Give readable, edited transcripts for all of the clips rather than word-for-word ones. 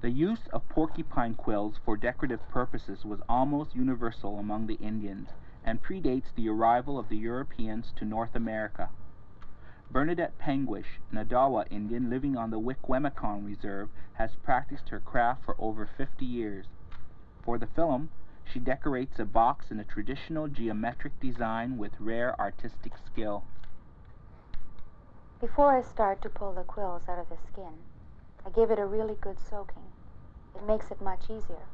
The use of porcupine quills for decorative purposes was almost universal among the Indians, and predates the arrival of the Europeans to North America. Bernadette Panguish, an Odawa Indian living on the Wikwemicong Reserve, has practiced her craft for over 50 years. For the film, she decorates a box in a traditional geometric design with rare artistic skill. Before I start to pull the quills out of the skin, I give it a really good soaking. It makes it much easier.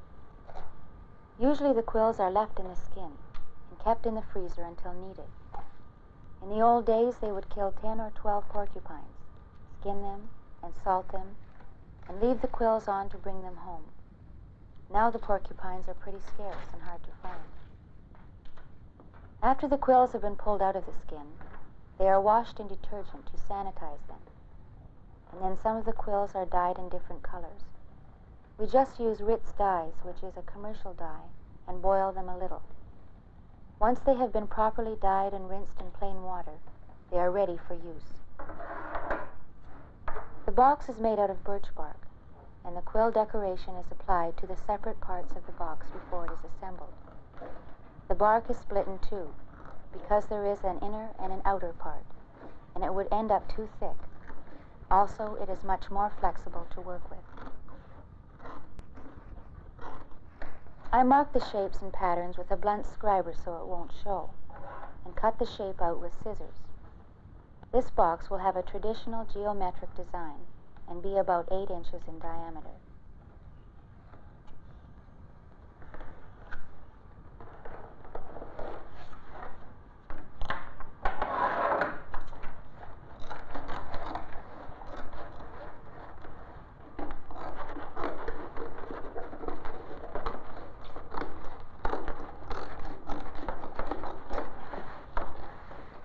Usually the quills are left in the skin and kept in the freezer until needed. In the old days, they would kill 10 or 12 porcupines, skin them and salt them, and leave the quills on to bring them home. Now the porcupines are pretty scarce and hard to find. After the quills have been pulled out of the skin, they are washed in detergent to sanitize them. And then some of the quills are dyed in different colors. We just use Ritz dyes, which is a commercial dye, and boil them a little. Once they have been properly dyed and rinsed in plain water, they are ready for use. The box is made out of birch bark, and the quill decoration is applied to the separate parts of the box before it is assembled. The bark is split in two, because there is an inner and an outer part, and it would end up too thick. Also, it is much more flexible to work with. I mark the shapes and patterns with a blunt scriber so it won't show, and cut the shape out with scissors. This box will have a traditional geometric design and be about 8 inches in diameter.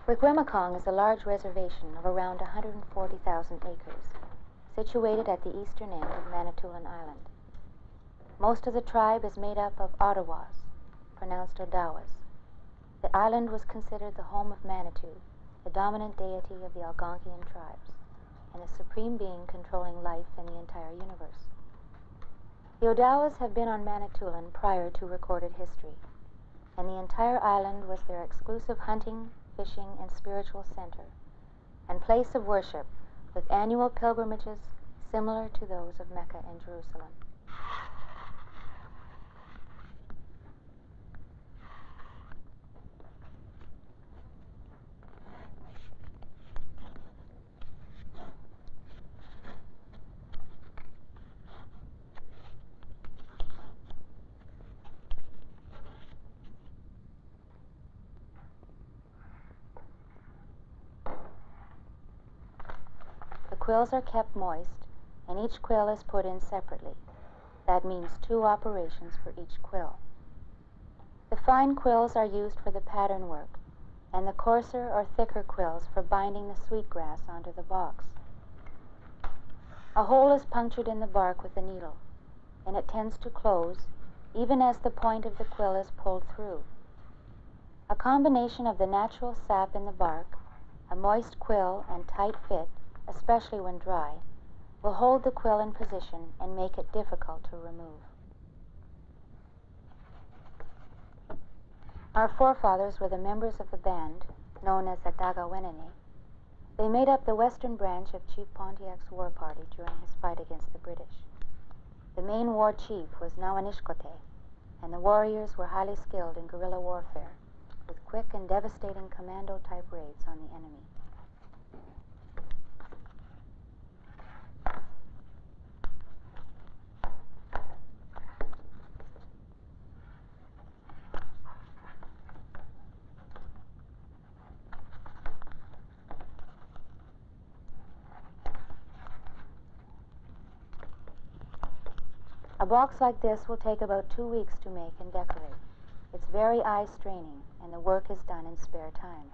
Wikwemicong is a large reservation of around 140,000 acres, situated at the eastern end of Manitoulin Island. Most of the tribe is made up of Ottawas, pronounced Odawas. The island was considered the home of Manitou, the dominant deity of the Algonquian tribes, and the supreme being controlling life in the entire universe. The Odawas have been on Manitoulin prior to recorded history, and the entire island was their exclusive hunting, fishing, and spiritual center, and place of worship with annual pilgrimages similar to those of Mecca and Jerusalem. The quills are kept moist, and each quill is put in separately. That means 2 operations for each quill. The fine quills are used for the pattern work, and the coarser or thicker quills for binding the sweetgrass onto the box. A hole is punctured in the bark with a needle, and it tends to close even as the point of the quill is pulled through. A combination of the natural sap in the bark, a moist quill, and tight fit, especially when dry, will hold the quill in position and make it difficult to remove. Our forefathers were the members of the band known as the Dagawenene. They made up the western branch of Chief Pontiac's war party during his fight against the British. The main war chief was Nawanishkote, and the warriors were highly skilled in guerrilla warfare, with quick and devastating commando-type raids on the enemy. A box like this will take about 2 weeks to make and decorate. It's very eye-straining, and the work is done in spare time.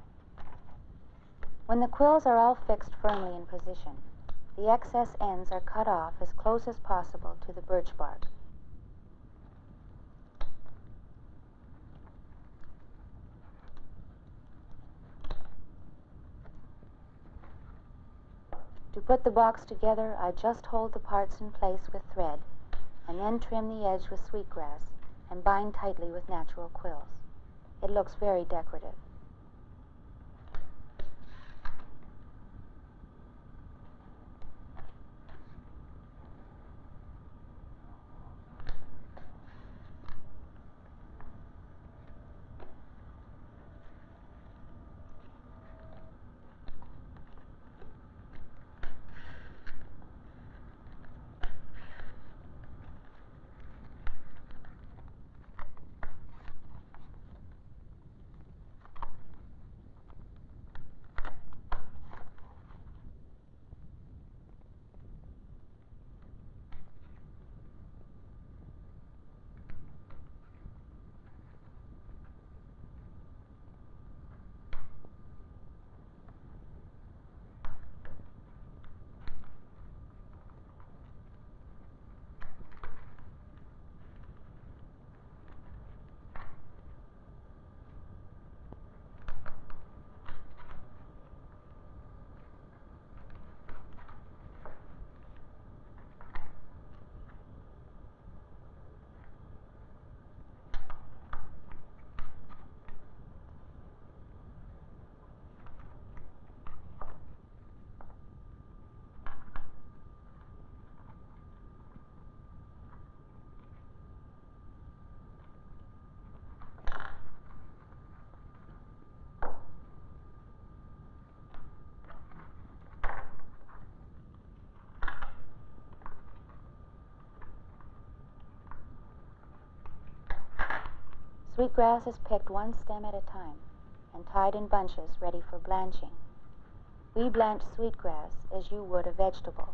When the quills are all fixed firmly in position, the excess ends are cut off as close as possible to the birch bark. To put the box together, I just hold the parts in place with thread and then trim the edge with sweetgrass and bind tightly with natural quills. It looks very decorative. Sweetgrass is picked one stem at a time and tied in bunches ready for blanching. We blanch sweetgrass as you would a vegetable,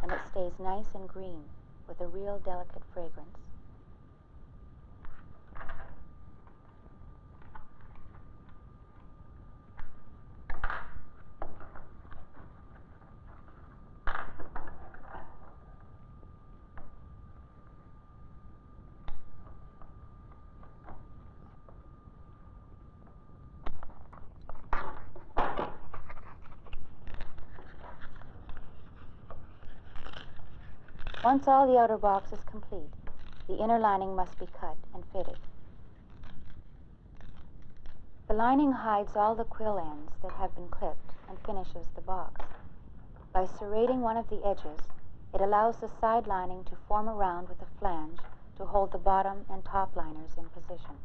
and it stays nice and green with a real delicate fragrance. Once all the outer box is complete, the inner lining must be cut and fitted. The lining hides all the quill ends that have been clipped and finishes the box. By serrating one of the edges, it allows the side lining to form around with a flange to hold the bottom and top liners in position.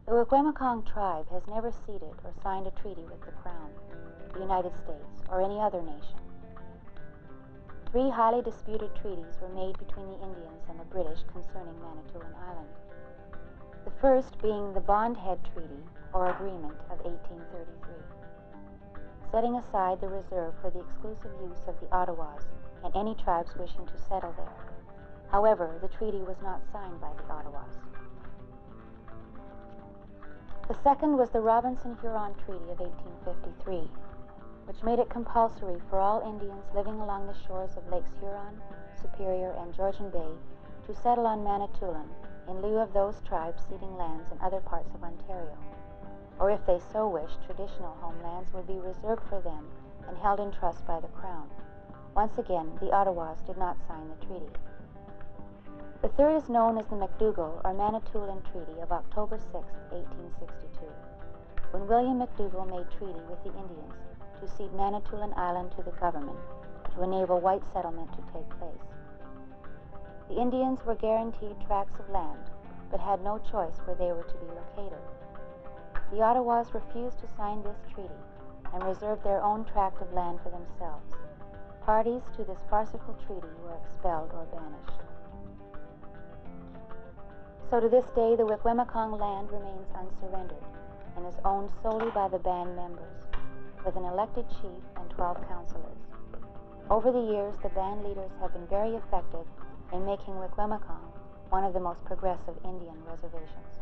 The Wikwemikong tribe has never ceded or signed a treaty with the Crown, the United States, or any other nation. 3 highly disputed treaties were made between the Indians and the British concerning Manitoulin Island. The first being the Bond Head Treaty, or Agreement of 1833, setting aside the reserve for the exclusive use of the Ottawas and any tribes wishing to settle there. However, the treaty was not signed by the Ottawas. The second was the Robinson-Huron Treaty of 1853, which made it compulsory for all Indians living along the shores of Lakes Huron, Superior, and Georgian Bay to settle on Manitoulin in lieu of those tribes ceding lands in other parts of Ontario, or if they so wished, traditional homelands would be reserved for them and held in trust by the Crown. Once again, the Ottawas did not sign the treaty. The third is known as the MacDougall or Manitoulin Treaty of October 6, 1862, when William MacDougall made treaty with the Indians to cede Manitoulin Island to the government to enable white settlement to take place. The Indians were guaranteed tracts of land, but had no choice where they were to be located. The Ottawas refused to sign this treaty and reserved their own tract of land for themselves. Parties to this farcical treaty were expelled or banished. So to this day, the Wikwemikong land remains unsurrendered and is owned solely by the band members, with an elected chief and 12 councillors. Over the years, the band leaders have been very effective in making Wikwemikong one of the most progressive Indian reservations.